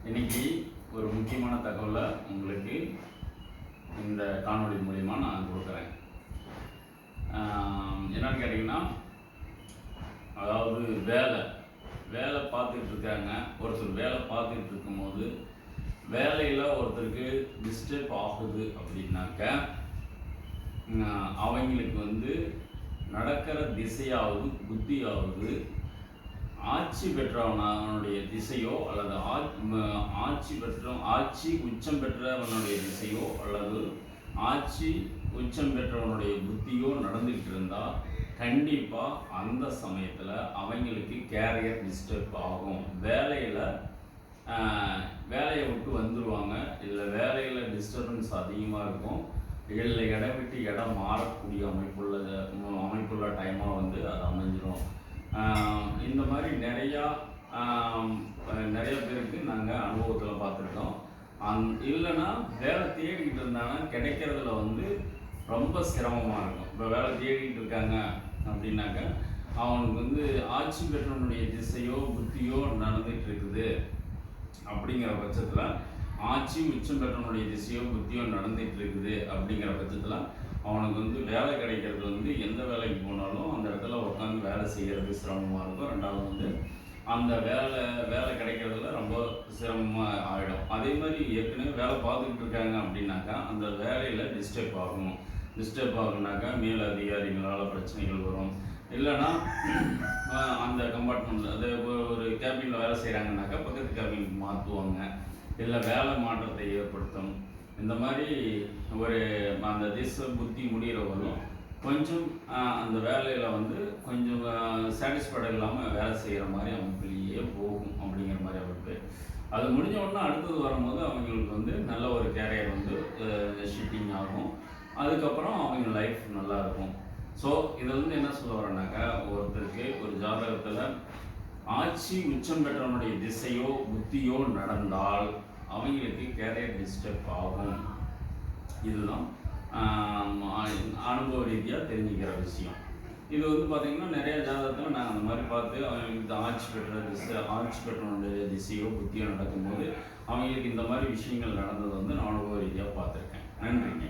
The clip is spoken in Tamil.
இன்னைக்கு ஒரு முக்கியமான தகவலை உங்களுக்கு இந்த காணொளி மூலிமா நான் கொடுக்குறேன். என்னன்னு கேட்டிங்கன்னா, அதாவது வேலை பார்த்துட்டு இருக்காங்க. ஒருத்தர் வேலை பார்த்துட்டு இருக்கும்போது வேலையில் ஒருத்தருக்கு டிஸ்டர்ப் ஆகுது அப்படின்னாக்க அவங்களுக்கு நடக்கிற திசையாவது புத்தியாவது ஆட்சி பெற்றவனுடைய திசையோ அல்லது ஆட்சி உச்சம் பெற்றவனுடைய திசையோ அல்லது ஆட்சி உச்சம் பெற்றவனுடைய புத்தியோ நடந்துகிட்டு இருந்தால் கண்டிப்பாக அந்த சமயத்தில் அவங்களுக்கு கேரியர் டிஸ்டர்ப் ஆகும். வேலையை விட்டு வந்துடுவாங்க. இல்லை வேலையில் டிஸ்டர்பன்ஸ் அதிகமாக இருக்கும். இல்லை இடம் விட்டு இடம் மாறக்கூடிய அமைப்புள்ள டைமாக அது அமைஞ்சிடும். இந்த மாதிரி நிறைய பேருக்கு நாங்கள் அனுபவத்தில் பார்த்துருக்கோம். இல்லைன்னா வேலை தேடிக்கிட்டு இருந்தாங்கன்னா கிடைக்கிறதுல ரொம்ப சிரமமாக இருக்கும். இப்போ வேலை தேடிக்கிட்டு இருக்காங்க அப்படின்னாக்க அவனுக்கு ஆட்சி பெற்றவனுடைய திசையோ புத்தியோ நடந்துகிட்டு இருக்குது. அப்படிங்கிற பட்சத்தில் ஆட்சி உச்சம் பெற்றவனுடைய திசையோ புத்தியோ நடந்துகிட்டு இருக்குது. அப்படிங்கிற பட்சத்தில் அவனுக்கு வேலை கிடைக்கிறது எந்த வேலைக்கு போனாலும் அந்த இடத்துல உட்காந்து வேலை செய்கிறது சிரமமாக இருக்கும். ரெண்டாவது அந்த வேலை கிடைக்கிறதுல ரொம்ப சிரமமாக ஆகிடும். அதே மாதிரி ஏற்கனவே வேலை பார்த்துக்கிட்டு இருக்காங்க அப்படின்னாக்கா அந்த வேலையில் டிஸ்டர்ப் ஆகுனாக்கா மேல் அதிகாரிகளால் பிரச்சனைகள் வரும். இல்லைன்னா அந்த கம்பார்ட்மெண்ட் அது ஒரு கேபினில் வேலை செய்கிறாங்கனாக்கா பக்கத்து கேபினுக்கு மாற்றுவாங்க. இல்லை வேலை மாற்றத்தை ஏற்படுத்தும். இந்த மாதிரி அந்த திசை புத்தி முடிகிறவங்களும் கொஞ்சம் அந்த வேலையில் கொஞ்சம் சாட்டிஸ்ஃபைடு இல்லாமல் வேலை செய்கிற மாதிரி அமைப்புலேயே போகும். அப்படிங்கிற மாதிரி அமைப்பு அது முடிஞ்ச உடனே அடுத்தது வரும்போது அவங்களுக்கு நல்ல ஒரு கேரியர் ஷிஃப்டிங் ஆகும். அதுக்கப்புறம் அவங்க லைஃப் நல்லாயிருக்கும். ஸோ இதில் என்ன சொல்ல வரேன்னாக்கா, ஒருத்தருக்கு ஒரு ஜாதகத்தில் ஆட்சி உச்சம் பெற்றவனுடைய திசையோ புத்தியோ நடந்தால் அவங்களுக்கு கேரியர் டிஸ்டர்ப் ஆகும். இதுதான் அனுபவ ரீதியாக தெரிஞ்சுக்கிற விஷயம். இது பார்த்திங்கன்னா நிறைய ஜாதகத்தில் நாங்கள் அந்த மாதிரி பார்த்து அவங்களுக்கு ஆட்சி பெற்றவனுடைய திசையோ புத்தியோ நடக்கும்போது அவங்களுக்கு இந்த மாதிரி விஷயங்கள் நடந்தது நான் அனுபவ ரீதியாக பார்த்துருக்கேன். நன்றிங்க.